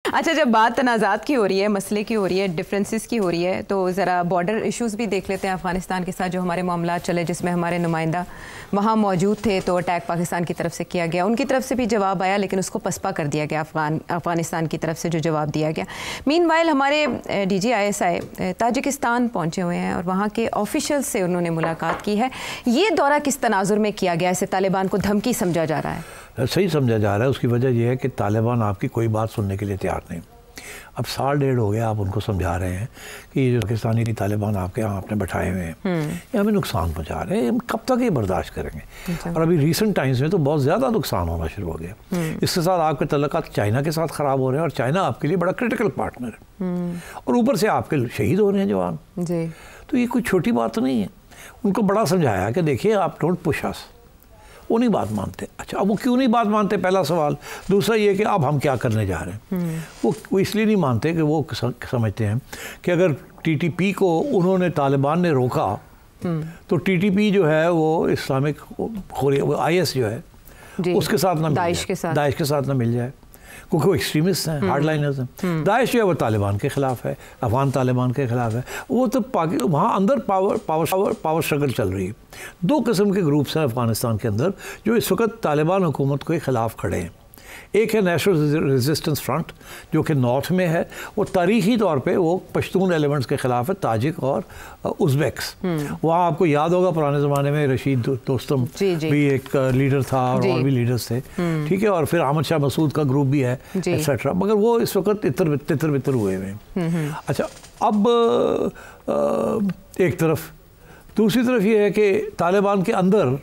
अच्छा, जब बात तनाज़ात की हो रही है, मसले की हो रही है, डिफरेंसेस की हो रही है, तो ज़रा बॉर्डर इश्यूज़ भी देख लेते हैं अफ़गानिस्तान के साथ जो हमारे मामला चले, जिसमें हमारे नुमाइंदा वहाँ मौजूद थे। तो अटैक पाकिस्तान की तरफ से किया गया, उनकी तरफ से भी जवाब आया, लेकिन उसको पसपा कर दिया गया अफ़गानिस्तान की तरफ से जो जवाब दिया गया। मीनवाइल हमारे DGISI ताजिकिस्तान पहुँचे हुए हैं और वहाँ के ऑफिशियल से उन्होंने मुलाकात की है। ये दौरा किस तनाजुर में किया गया? इसे तालिबान को धमकी समझा जा रहा है? सही समझा जा रहा है। उसकी वजह यह है कि तालिबान आपकी कोई बात सुनने के लिए तैयार नहीं। अब 1.5 साल हो गया आप उनको समझा रहे हैं कि ये जो पाकिस्तानी तालिबान आपके यहाँ आपने बैठाए हुए हैं ये हमें नुकसान पहुँचा रहे हैं, हम कब तक ये बर्दाश्त करेंगे। और अभी रिसेंट टाइम्स में तो बहुत ज़्यादा नुकसान होना शुरू हो गया। इसके साथ आपके तल्लुकात चाइना के साथ ख़राब हो रहे हैं और चाइना आपके लिए बड़ा क्रिटिकल पार्टनर है और ऊपर से आपके शहीद हो रहे हैं जवान। तो ये कोई छोटी बात तो नहीं है। उनको बड़ा समझाया कि देखिए आप डोंट पुश अस, वो नहीं बात मानते। अच्छा, अब वो क्यों नहीं बात मानते, पहला सवाल। दूसरा ये कि अब हम क्या करने जा रहे हैं। वो इसलिए नहीं मानते कि वो समझते हैं कि अगर TTP को उन्होंने तालिबान ने रोका तो TTP जो है वो इस्लामिक IS जो है उसके साथ ना दाइश के साथ ना मिल जाए, क्योंकि वो एक्सट्रीमिस्ट हैं, हार्डलाइनर्स हैं। दाइश जो है वो तालिबान के ख़िलाफ़ है, अफ़गान तालिबान के ख़िलाफ़ है। वो तो वहाँ अंदर पावर स्ट्रगल चल रही है। 2 किस्म के ग्रुप्स हैं अफ़गानिस्तान के अंदर जो इस वक्त तालिबान हुकूमत के ख़िलाफ़ खड़े हैं। एक है नेशनल रेजिस्टेंस फ्रंट जो कि नॉर्थ में है, वो तारीख़ी तौर पे वो पश्तून एलिमेंट्स के ख़िलाफ़ है, ताजिक और उज़्बेक्स। वहाँ आपको याद होगा पुराने ज़माने में रशीद दोस्तम भी एक लीडर था और भी लीडर्स थे, ठीक है। और फिर अहमद शाह मसूद का ग्रुप भी है एक्सेट्रा, मगर वो इस वक्त तितर बितर हुए हैं। अच्छा, अब एक तरफ, दूसरी तरफ ये है कि तालिबान के अंदर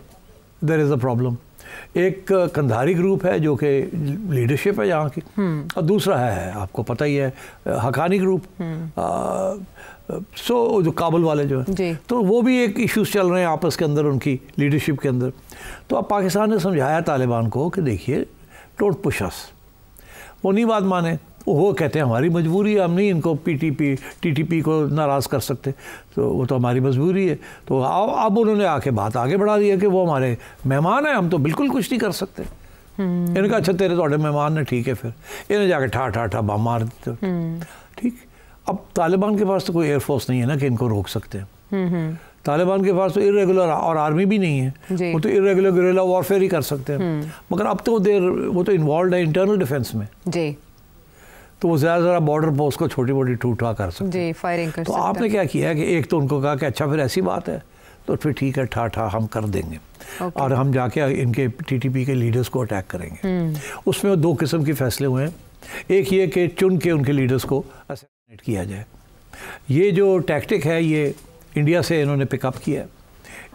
देयर इज़ अ प्रॉब्लम। एक कंधारी ग्रुप है जो कि लीडरशिप है यहाँ की, और दूसरा है आपको पता ही है हकानी ग्रुप, जो काबुल वाले जो है, तो वो भी एक इश्यूज चल रहे हैं आपस के अंदर उनकी लीडरशिप के अंदर। तो अब पाकिस्तान ने समझाया तालिबान को कि देखिए डोंट पुश अस, वो नहीं बात माने। वो कहते हैं हमारी मजबूरी है, हम नहीं इनको TTP को नाराज़ कर सकते, तो वो तो हमारी मजबूरी है। तो अब उन्होंने आके बात आगे बढ़ा दी है कि वो हमारे मेहमान हैं, हम तो बिल्कुल कुछ नहीं कर सकते। इन्होंने कहा अच्छा तेरे थोड़े मेहमान ने, ठीक है। फिर इन्हें जाके ठा बम मार देते, ठीक। अब तालिबान के पास तो कोई एयरफोर्स नहीं है ना कि इनको रोक सकते हैं। तालिबान के पास तो इरेगुलर और आर्मी भी नहीं है, वो तो इरेगुलर गुरिल्ला वॉरफेयर ही कर सकते हैं। मगर अब तो वो तो इन्वॉल्व है इंटरनल डिफेंस में, तो वो ज़्यादा बॉर्डर पोस्ट को छोटी मोटी ठूठा कर सकते हैं, फायरिंग कर सकते हैं। तो आपने क्या किया कि एक तो उनको कहा कि अच्छा फिर ऐसी बात है तो फिर ठीक है, ठा हम कर देंगे और हम जाके इनके TTP के लीडर्स को अटैक करेंगे। उसमें 2 किस्म के फैसले हुए हैं। एक ये कि चुन के उनके लीडर्स को असैसिनेट किया जाए। ये जो टैक्टिक है ये इंडिया से इन्होंने पिकअप किया है।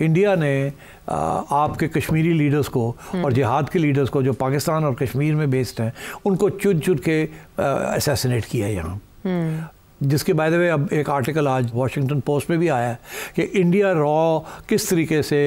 इंडिया ने आपके कश्मीरी लीडर्स को और जिहाद के लीडर्स को जो पाकिस्तान और कश्मीर में बेस्ड हैं उनको चुन के असैसिनेट किया है यहाँ। जिसके बाय द वे अब एक आर्टिकल आज वॉशिंगटन पोस्ट में भी आया है कि इंडिया रॉ किस तरीके से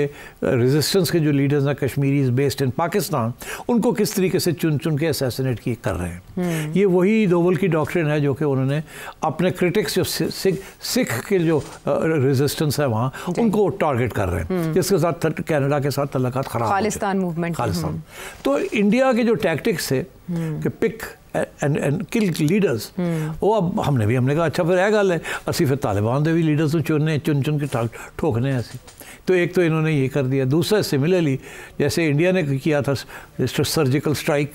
रेजिस्टेंस के जो लीडर्स हैं कश्मीरीज बेस्ड इन पाकिस्तान उनको किस तरीके से चुन के असैसिनेट कर रहे हैं। ये वही दोवल की डॉक्ट्रिन है जो कि उन्होंने अपने क्रिटिक्स जो सिख के जो रेजिस्टेंस है वहाँ उनको टारगेट कर रहे हैं, जिसके साथ कनाडा के साथ तल्लुकात खराब, खालिस्तान मूवमेंट, खालिस्तान। तो इंडिया के जो टैक्टिक्स थे कि पिक एंड किल लीडर्स, वो अब हमने कहा अच्छा फिर है गल है असी फिर तालिबान दे भी लीडर्स चुन के ठोकने ऐसे। तो एक तो इन्होंने ये कर दिया। दूसरा सिमिलरली जैसे इंडिया ने किया था सर्जिकल स्ट्राइक,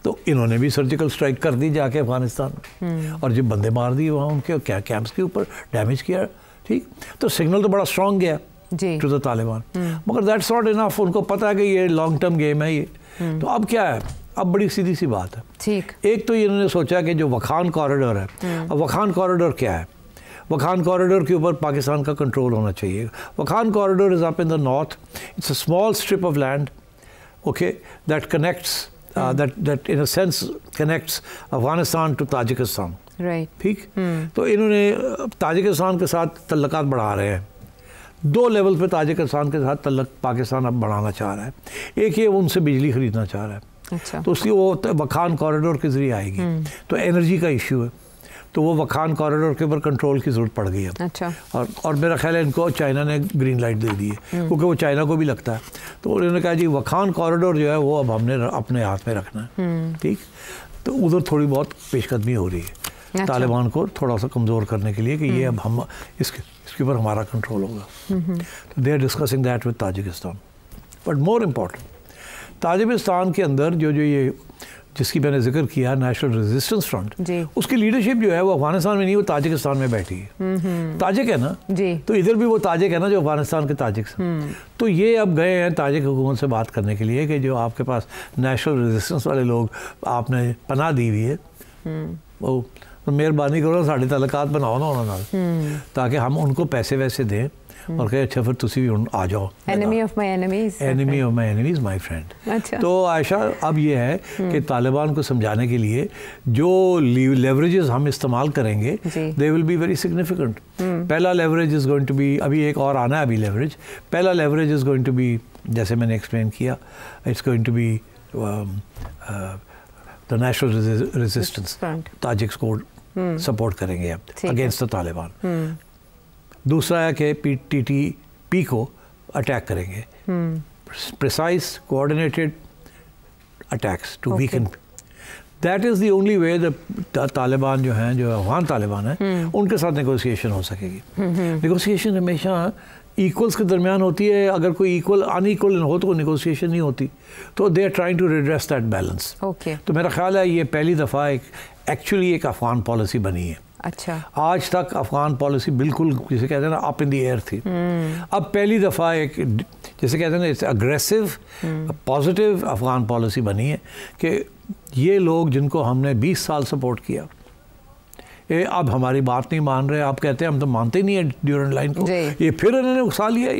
तो इन्होंने भी सर्जिकल स्ट्राइक कर दी जाके अफगानिस्तान में और जब बंदे मार दिए वहाँ उनके क्या कैंप्स के ऊपर, डैमेज किया, ठीक। तो सिग्नल तो बड़ा स्ट्रॉन्ग गया टू द तालिबान, मगर दैट्स नॉट इनफ। उनको पता है कि ये लॉन्ग टर्म गेम है ये। तो अब क्या है, अब बड़ी सीधी सी बात है, ठीक। एक तो इन्होंने सोचा कि जो वखान कॉरिडोर है, अब वखान कॉरिडोर क्या है, वखान कॉरिडोर के ऊपर पाकिस्तान का कंट्रोल होना चाहिए। Wakhan corridor is up in the north, it's a small strip of land, okay, that कनेक्ट्स that in a sense connects Afghanistan to Tajikistan, right, ठीक। तो इन्होंने ताजिकिस्तान के साथ तल्लुकात बढ़ा रहे हैं। 2 लेवल पे ताजिकिस्तान के साथ तल्लुक पाकिस्तान अब बढ़ाना चाह रहा है। एक ये उनसे बिजली खरीदना चाह रहा है, अच्छा। तो उसकी वो वखान कॉरिडोर के जरिए आएगी। तो एनर्जी का इश्यू है, तो वो वखान कॉरिडोर के ऊपर कंट्रोल की ज़रूरत पड़ गई है, अच्छा। और मेरा ख्याल है इनको चाइना ने ग्रीन लाइट दे दी है, क्योंकि वो चाइना को भी लगता है। तो उन्होंने कहा जी वखान कॉरिडोर जो है वो अब हमने अपने हाथ में रखना है, ठीक। तो उधर थोड़ी बहुत पेशकदमी हो रही है तालिबान को थोड़ा सा कमज़ोर करने के लिए कि ये अब हम इसके ऊपर हमारा कंट्रोल होगा। तो they are discussing that with Tajikistan. But more important, Tajikistan के अंदर जो ये जिसकी मैंने जिक्र किया नेशनल रेजिस्टेंस फ्रंट, उसकी लीडरशिप जो है वो अफगानिस्तान में नहीं, वो ताजिकिस्तान में बैठी है। ताजिक है ना जी, तो इधर भी वो ताजिक है ना जो अफगानिस्तान के ताजिक। तो ये अब गए हैं ताजिक हुकूमत से बात करने के लिए कि जो आपके पास नेशनल रेजिस्टेंस वाले लोग आपने पनाह दी हुई है, वो तो मेहरबानी करो साढ़े तलकात बनाओ ना उन्होंने, ताकि हम उनको पैसे वैसे दें और कहे अच्छा फिर तुसी भी आ जाओ। Enemy of my enemies my friend. अच्छा। तो आयशा अब ये है कि तालिबान को समझाने के लिए जो लेवरेजेस हम इस्तेमाल करेंगे they will be very significant. पहला leverage is going to be, अभी एक और आना है अभी लेवरेज, पहला leverage is going to be जैसे मैंने एक्सप्लेन किया, it's going to be the national resistance, Tajiks को सपोर्ट करेंगे अब अगेंस्ट द तालिबान। दूसरा है कि PTTP को अटैक करेंगे, precise coordinated attacks to weaken. That is the only way the Taliban जो हैं, जो अफगान तालिबान हैं, उनके साथ नेगोशिएशन हो सकेगी। नेगोशिएशन हमेशा इक्वल्स के दरमियान होती है, अगर कोई इक्वल अनइक्वल हो तो नेगोशिएशन नहीं होती। तो they are trying to redress that balance. तो मेरा ख्याल है ये पहली दफ़ा एक्चुअली एक अफगान पॉलिसी बनी है। अच्छा। आज तक अफगान पॉलिसी बिल्कुल जिसे कहते हैं ना अप इन द एयर थी। अब पहली दफ़ा एक जिसे कहते हैं ना it's aggressive positive Afghan policy बनी है कि ये लोग जिनको हमने 20 साल सपोर्ट किया, ये अब हमारी बात नहीं मान रहे, आप कहते हैं हम तो मानते ही नहीं है ड्यूरेंट लाइन को, ये फिर इन्होंने उकसा लिया,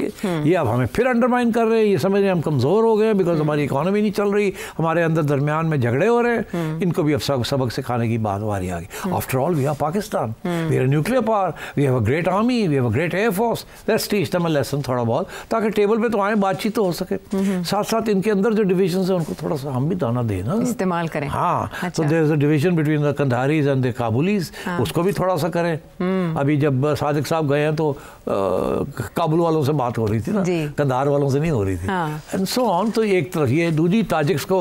ये अब हमें फिर अंडरमाइन कर रहे हैं, ये समझ रहे हैं हम कमज़ोर हो गए बिकॉज हमारी इकोनॉमी नहीं चल रही, हमारे अंदर दरमियान में झगड़े हो रहे हैं। इनको भी अब सबक सिखाने की बात वारी आ गई। After all we are Pakistan, we are nuclear power, we have a great army, we have a great air force, let's teach them a lesson थोड़ा बहुत, ताकि टेबल पे तो आए, बातचीत तो हो सके। साथ साथ इनके अंदर जो डिविजन है उनको थोड़ा सा हम भी दाना देना इस्तेमाल करें। हाँ, तो there is a division between the Kandharis and the Kabulis, उसको भी थोड़ा सा करें। अभी जब सादिक साहब गए हैं तो काबुल वालों से बात हो रही थी ना, कंधार वालों से नहीं हो रही थी, एंड सो ऑन। तो एक तरफ ये दूसरी ताजिक्स को,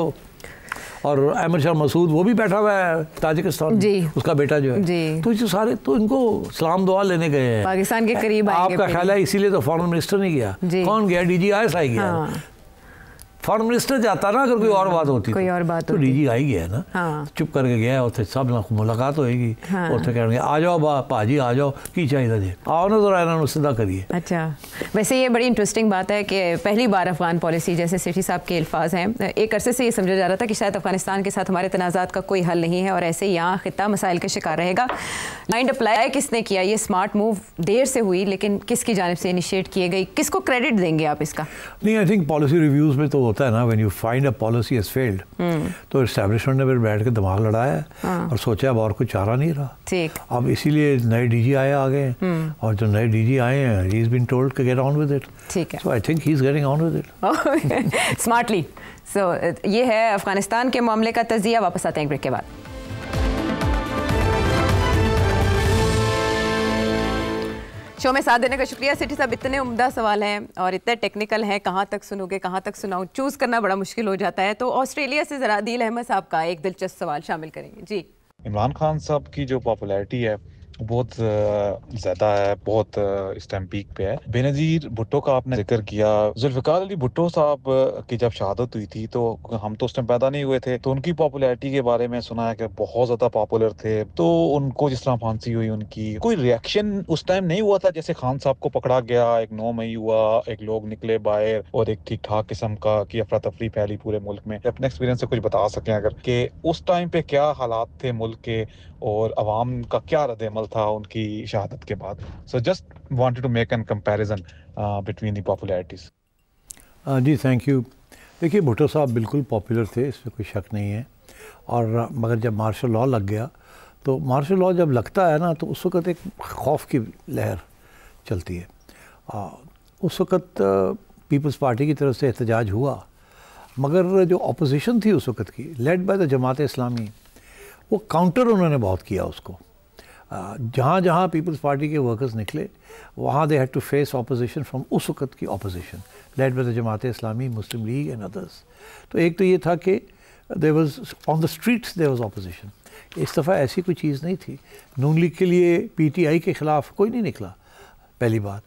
और अहमद शाह मसूद वो भी बैठा हुआ है ताजिकिस्तान, उसका बेटा जो है, तो जो सारे तो इनको सलाम दुआ लेने गए हैं पाकिस्तान के करीब। आपका ख्याल है इसीलिए तो फॉरेन मिनिस्टर नहीं गया, कौन गया? DGI गया। फॉरेन मिनिस्टर जाता ना अगर कोई और बात होती, कोई और बात तो DGI गया ना। हाँ। चुप करके गया, उसे सब मुलाकात होएगी, उसे कहेंगे आ जाओ पाजी आ जाओ, की चाहिए जी, आओ ना जरा इन्होंने सीधा करिए। अच्छा, वैसे ये बड़ी इंटरेस्टिंग बात है कि पहली बार अफगान पॉलिसी, जैसे सेठी साहब के अल्फाज हैं, एक अरसे से ये समझा जा रहा था कि शायद अफगानिस्तान के साथ हमारे तनाज़ात का कोई हल नहीं है और ऐसे यहाँ खित्ता मसाइल का शिकार रहेगा। माइंड अप्लाई किसने किया? ये स्मार्ट मूव देर से हुई, लेकिन किसकी जानिब से इनिशिएट किए गई? किसको क्रेडिट देंगे आप इसका? नहीं, आई थिंक पॉलिसी रिव्यूज़ में तो होता है ना, when you find a policy has failed, तो एस्टैब्लिशमेंट ने फिर बैठ के दिमाग लड़ाया और सोचा अब और कुछ चारा नहीं रहा। ठीक। अब इसीलिए नए DGI आ गए, और जो नए DG आए हैं, he is been told to get on with it. ठीक है। So I think he is getting on with it smartly. So ये है अफगानिस्तान के मामले का तजिया। वापस आते हैं ब्रेक के बाद। शो में साथ देने का शुक्रिया सिटी साहब। इतने उम्दा सवाल हैं और इतने टेक्निकल हैं, कहाँ तक सुनोगे, कहाँ तक सुनाऊं, चूज़ करना बड़ा मुश्किल हो जाता है। तो ऑस्ट्रेलिया से ज़रा आदिल अहमद साहब का एक दिलचस्प सवाल शामिल करेंगे। जी, इमरान खान साहब की जो पॉपुलैरिटी है बहुत ज़्यादा है, बहुत इस टाइम पीक पे है। बेनज़ीर भुट्टो का आपने जिक्र किया, जुल्फ़िकार अली भुट्टो साहब की जब शहादत हुई थी तो हम तो उस टाइम पैदा नहीं हुए थे, तो उनकी पॉपुलैरिटी के बारे में सुना है कि बहुत ज़्यादा पॉपुलर थे। तो उनको जिस तरह फांसी हुई, उनकी कोई रिएक्शन उस टाइम नहीं हुआ था जैसे खान साहब को पकड़ा गया, एक 9 मई हुआ, एक लोग निकले बाहर और एक ठीक ठाक किस्म का की अफरा तफरी फैली पूरे मुल्क में। अपने एक्सपीरियंस से कुछ बता सकें अगर, कि उस टाइम पे क्या हालात थे मुल्क के और अवाम का क्या रद्द-ए-अमल था उनकी शहादत के बाद? So just wanted to make an comparison between the popularities. जी, थैंक यू। देखिए, भुट्टो साहब बिल्कुल पॉपुलर थे, इसमें कोई शक नहीं है। और मगर जब मार्शल लॉ लग गया, तो मार्शल लॉ जब लगता है ना, तो उस वक़्त एक खौफ की लहर चलती है। उस वक़्त पीपल्स पार्टी की तरफ से एहतजाज हुआ, मगर जो अपोजिशन थी उस वक़्त की, लेड बाय द जमात इस्लामी, वो काउंटर उन्होंने बहुत किया उसको। जहाँ जहाँ पीपल्स पार्टी के वर्कर्स निकले, वहाँ they had to face opposition from उस वक़्त की opposition, led by the Jamaat Islami, Muslim League and others. तो एक तो ये था कि there was on the streets there was opposition. इस दफ़ा ऐसी कोई चीज़ नहीं थी। नून लीग के लिए पीटीआई के ख़िलाफ़ कोई नहीं निकला, पहली बात।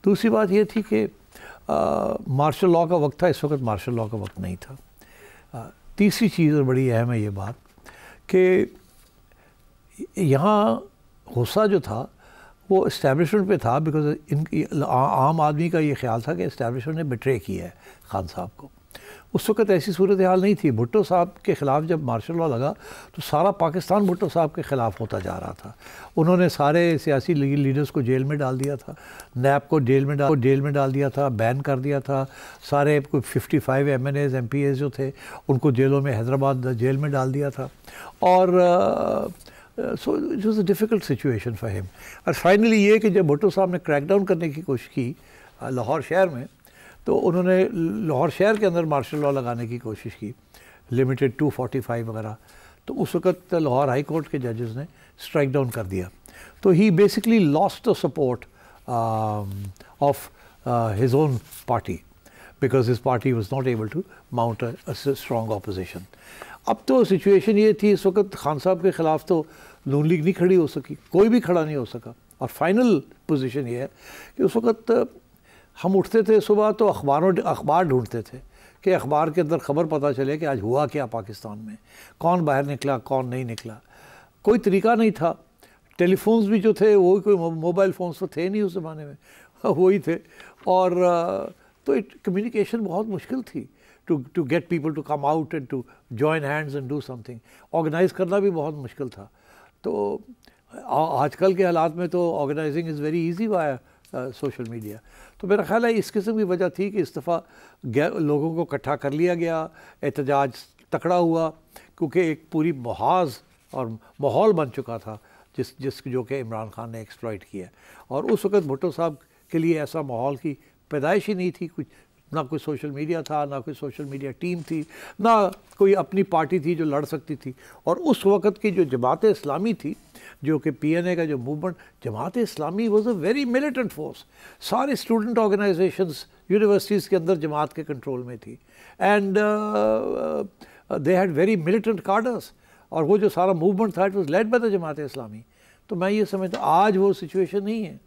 दूसरी बात ये थी कि मार्शल लॉ का वक्त था, इस वक्त मार्शल लॉ का वक्त नहीं था। तीसरी चीज़ और बड़ी अहम है ये बात कि यहाँ गुस्सा जो था वो इस्टेब्लिशमेंट पे था, बिकॉज आम आदमी का ये ख्याल था कि इस्टेब्लिशमेंट ने बिट्रे किया है खान साहब को। उस वक्त ऐसी सूरत हाल नहीं थी। भुट्टो साहब के ख़िलाफ़ जब मार्शल लॉ लगा तो सारा पाकिस्तान भुट्टो साहब के ख़िलाफ़ होता जा रहा था। उन्होंने सारे सियासी लीडर्स को जेल में डाल दिया था, नैब को जेल में डाल दिया था, बैन कर दिया था। सारे कोई 55 MNAs MPAs जो थे उनको जेलों में, हैदराबाद जेल में डाल दिया था। और so it was a difficult situation for him. और फाइनली ये कि जब भुट्टो साहब ने क्रैकडाउन करने की कोशिश की लाहौर शहर में, तो उन्होंने लाहौर शहर के अंदर मार्शल लॉ लगाने की कोशिश की, लिमिटेड 245 वगैरह। तो उस वक्त लाहौर हाई कोर्ट के जजेस ने स्ट्राइक डाउन कर दिया। तो he basically lost the support of his own party, because his party was not able to mount a strong opposition. अब तो सिचुएशन ये थी इस वक्त खान साहब के ख़िलाफ़ तो नून लीग नहीं खड़ी हो सकी, कोई भी खड़ा नहीं हो सका। और फाइनल पोजीशन ये है कि उस वक्त हम उठते थे सुबह तो अखबार ढूंढते थे कि अखबार के अंदर ख़बर पता चले कि आज हुआ क्या पाकिस्तान में, कौन बाहर निकला कौन नहीं निकला। कोई तरीका नहीं था। टेलीफोन्स भी जो थे वो कोई मोबाइल फ़ोन्स तो थे नहीं उस ज़माने में, वही थे। और तो कम्युनिकेशन बहुत मुश्किल थी to get people to come out and to join hands and do something. Organise करना भी बहुत मुश्किल था। तो आजकल के हालात में तो organising is very easy via social media. तो मेरा ख़्याल है इस किस्म की वजह थी कि इस दफ़ा लोगों को इकट्ठा कर लिया गया, एहतजाज तकड़ा हुआ, क्योंकि एक पूरी मुहाज़ और माहौल बन चुका था जो कि इमरान खान ने एक्सप्लॉइट किया। और उस वक्त भुट्टो साहब के लिए ऐसा माहौल की पैदाइश ही नहीं थी। कुछ ना कोई सोशल मीडिया था, ना कोई सोशल मीडिया टीम थी, ना कोई अपनी पार्टी थी जो लड़ सकती थी। और उस वक़्त की जो जमात इस्लामी थी, जो कि PNA का जो movement, Jamaat Islami was a very militant force. सारे स्टूडेंट ऑर्गेनाइजेशंस यूनिवर्सिटीज़ के अंदर जमात के कंट्रोल में थी। And they had very militant cadres. और वो जो सारा मूवमेंट था it was led by the Jamaat Islami. तो मैं ये समझता हूँ आज वो सिचुएशन नहीं है।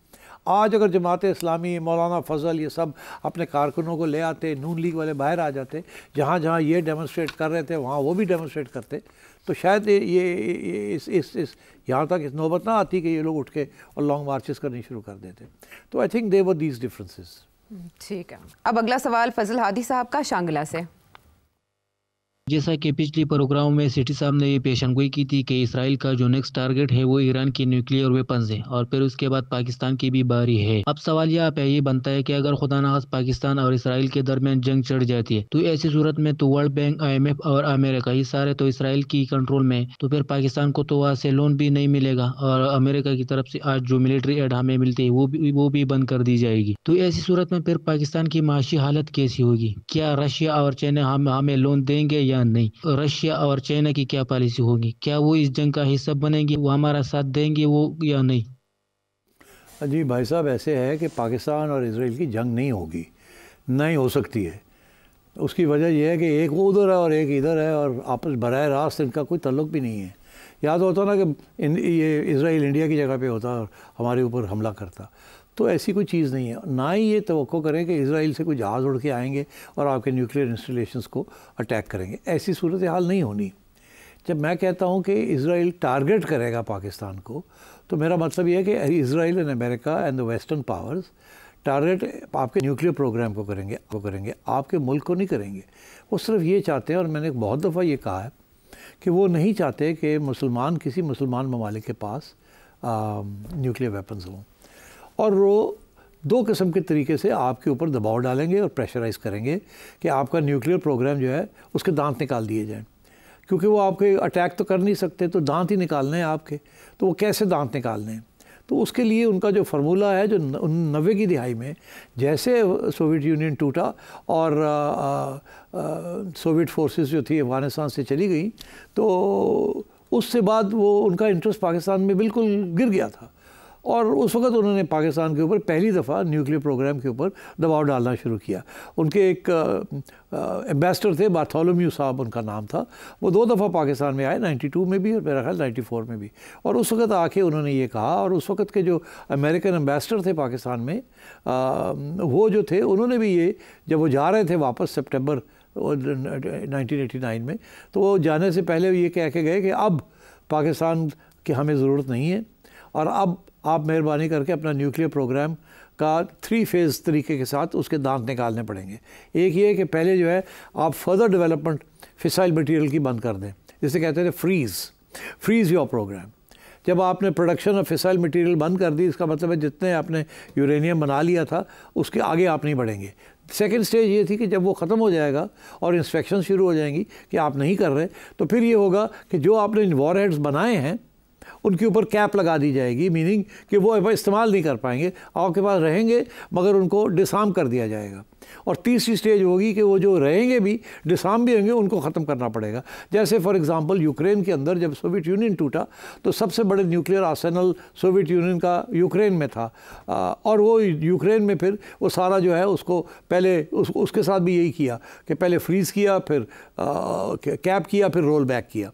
आज अगर जमात इस्लामी, मौलाना फजल, ये सब अपने कारकुनों को ले आते, नून लीग वाले बाहर आ जाते, जहाँ जहाँ ये डेमोन्स्ट्रेट कर रहे थे वहाँ वो भी डेमोन्स्ट्रेट करते, तो शायद ये इस यहाँ तक इस नौबत ना आती कि ये लोग उठ के और लॉन्ग मार्चेस करनी शुरू कर देते। तो I think they were these differences. ठीक है, अब अगला सवाल फजल हादी साहब का शांगला से। जैसा कि पिछले प्रोग्राम में सिटी साहब ने ये पेशनगोई की थी कि इसराइल का जो नेक्स्ट टारगेट है वो ईरान की न्यूक्लियर वेपन्स है और फिर उसके बाद पाकिस्तान की भी बारी है। अब सवाल यहाँ पे ये बनता है कि अगर खुदा न खास्ता पाकिस्तान और इसराइल के दरमियान जंग चढ़ जाती है तो ऐसी सूरत में तो वर्ल्ड बैंक, IMF और अमेरिका ये सारे तो इसराइल की कंट्रोल में, तो फिर पाकिस्तान को तो वहाँ से लोन भी नहीं मिलेगा और अमेरिका की तरफ से आज जो मिलिट्री एड हमें मिलती है वो भी बंद कर दी जाएगी। तो ऐसी सूरत में फिर पाकिस्तान की माशी हालत कैसी होगी? क्या रशिया और चाइना हमें लोन देंगे या नहीं? रशिया और चाइना की क्या पॉलिसी होगी? क्या वो इस जंग का हिस्सा बनेंगे, वो हमारा साथ देंगे वो या नहीं? जी भाई साहब, ऐसे है कि पाकिस्तान और इसराइल की जंग नहीं होगी, नहीं हो सकती है। उसकी वजह यह है कि एक वो उधर है और एक इधर है और आपस बराह रास्त इनका कोई ताल्लुक भी नहीं है। याद होता ना कि ये इसराइल इंडिया की जगह पे होता और हमारे ऊपर हमला करता, तो ऐसी कोई चीज़ नहीं है। ना ही ये तवक्को करें कि इसराइल से कोई जहाज़ उड़ के आएंगे और आपके न्यूक्लियर इंस्टॉलेशंस को अटैक करेंगे, ऐसी सूरत हाल नहीं होनी। जब मैं कहता हूँ कि इसराइल टारगेट करेगा पाकिस्तान को, तो मेरा मतलब ये है कि Israel and America and the western powers target आपके न्यूक्लियर प्रोग्राम को करेंगे, आपके मुल्क को नहीं करेंगे। वो सिर्फ ये चाहते हैं, और मैंने बहुत दफ़ा ये कहा है कि वो नहीं चाहते कि किसी मुसलमान ममालिक के पास न्यूक्लियर वेपन्स हों। और वो दो किस्म के तरीके से आपके ऊपर दबाव डालेंगे और प्रेशराइज़ करेंगे कि आपका न्यूक्लियर प्रोग्राम जो है उसके दांत निकाल दिए जाएं, क्योंकि वो आपके अटैक तो कर नहीं सकते, तो दांत ही निकालने हैं आपके। तो वो कैसे दांत निकालने हैं? तो उसके लिए उनका जो फार्मूला है, जो 90 की दिहाई में जैसे सोवियत यूनियन टूटा और सोवियत फोर्सेस जो थी अफ़गानिस्तान से चली गई, तो उससे बाद वो उनका इंटरेस्ट पाकिस्तान में बिल्कुल गिर गया था। और उस वक्त उन्होंने पाकिस्तान के ऊपर पहली दफ़ा न्यूक्लियर प्रोग्राम के ऊपर दबाव डालना शुरू किया। उनके एक एम्बेसडर थे, बार्थोलोम्यू साहब उनका नाम था, वो 2 दफ़ा पाकिस्तान में आए, 92 में भी और मेरा ख्याल 94 में भी। और उस वक्त आके उन्होंने ये कहा, और उस वक्त के जो अमेरिकन एम्बेसडर थे पाकिस्तान में, वो जो थे उन्होंने भी ये, जब वो जा रहे थे वापस सितंबर 1989 में, तो वो जाने से पहले ये कह के गए कि अब पाकिस्तान की हमें ज़रूरत नहीं है और अब आप मेहरबानी करके अपना न्यूक्लियर प्रोग्राम का 3 फेज़ तरीके के साथ उसके दांत निकालने पड़ेंगे। एक ये कि पहले जो है आप फर्दर डेवलपमेंट फिसाइल मटेरियल की बंद कर दें, जिसे कहते थे फ्रीज़ योर प्रोग्राम। जब आपने प्रोडक्शन ऑफ फिसाइल मटेरियल बंद कर दी, इसका मतलब है जितने आपने यूरेनियम बना लिया था उसके आगे आप नहीं बढ़ेंगे। सेकेंड स्टेज ये थी कि जब वो ख़त्म हो जाएगा और इंस्पेक्शन शुरू हो जाएंगी कि आप नहीं कर रहे, तो फिर ये होगा कि जो आपने वॉरहेड्स बनाए हैं उनके ऊपर कैप लगा दी जाएगी, मीनिंग कि वो इस्तेमाल नहीं कर पाएंगे, आपके पास रहेंगे मगर उनको डिसआर्म कर दिया जाएगा। और तीसरी स्टेज होगी कि वो जो रहेंगे भी, डिसआर्म भी होंगे, उनको ख़त्म करना पड़ेगा। जैसे फॉर एग्जांपल यूक्रेन के अंदर जब सोवियत यूनियन टूटा तो सबसे बड़े न्यूक्लियर आर्सेनल सोवियत यूनियन का यूक्रेन में था, और वो यूक्रेन में फिर वो सारा जो है उसको पहले उसके साथ भी यही किया कि पहले फ्रीज़ किया, फिर कैप किया, फिर रोल बैक किया।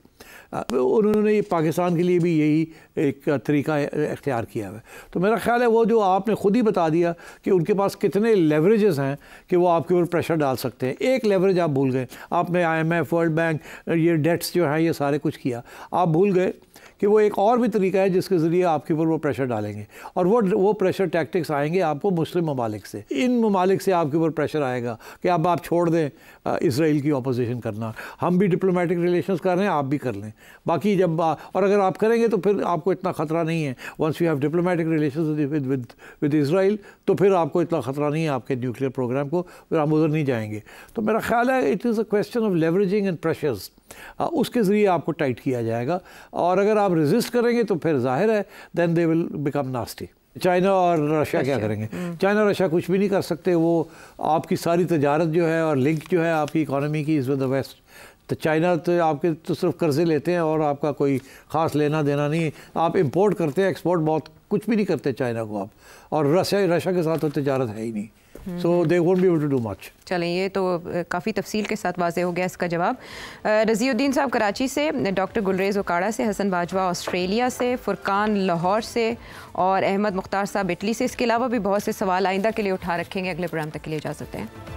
उन्होंने पाकिस्तान के लिए भी यही एक तरीका इख्तियार किया है। तो मेरा ख्याल है वो जो आपने ख़ुद ही बता दिया कि उनके पास कितने लेवरेजेस हैं कि वो आपके ऊपर प्रेशर डाल सकते हैं। एक लेवरेज आप भूल गए, आपने IMF, वर्ल्ड बैंक, ये डेट्स जो हैं ये सारे कुछ किया, आप भूल गए कि वो एक और भी तरीका है जिसके ज़रिए आपके ऊपर वो प्रेशर डालेंगे, और वो प्रेशर टैक्टिक्स आएंगे आपको मुस्लिम ममालिक से। इन ममालिक से आपके ऊपर प्रेशर आएगा कि अब आप छोड़ दें इसराइल की अपोजिशन करना, हम भी डिप्लोमेटिक रिलेशंस कर रहे हैं, आप भी कर लें। बाकी जब और अगर आप करेंगे तो फिर आपको इतना ख़तरा नहीं है, once you have diplomatic relations with Israel, तो फिर आपको इतना ख़तरा नहीं है आपके न्यूक्लियर प्रोग्राम को, फिर हम उधर नहीं जाएंगे। तो मेरा ख्याल है it is a question of leveraging and pressures, उसके ज़रिए आपको टाइट किया जाएगा, और अगर आप रेजिस्ट करेंगे तो फिर जाहिर है then they will become nasty. China और रशिया क्या करेंगे? चाइना रशिया कुछ भी नहीं कर सकते, वो आपकी सारी तजारत जो है और लिंक जो है आपकी इकॉनमी की इज़ विद द वेस्ट। तो चाइना तो आपके तो सिर्फ कर्जे लेते हैं और आपका कोई ख़ास लेना देना नहीं, आप इंपोर्ट करते हैं, एक्सपोर्ट बहुत कुछ भी नहीं करते चाइना को आप, और रशिया के साथ तो तजारत है ही नहीं, so they won't be able to do much. चलें, ये तो काफ़ी तफसील के साथ वाज़े हो गया इसका जवाब। रज़ीउद्दीन साहब कराची से, डॉक्टर गुलरेज़ उकाड़ा से, हसन बाजवा ऑस्ट्रेलिया से, फुरकान लाहौर से और अहमद मुख्तार साहब इटली से। इसके अलावा भी बहुत से सवाल आइंदा के लिए उठा रखेंगे। अगले प्रोग्राम तक के लिए इजाज़त दें।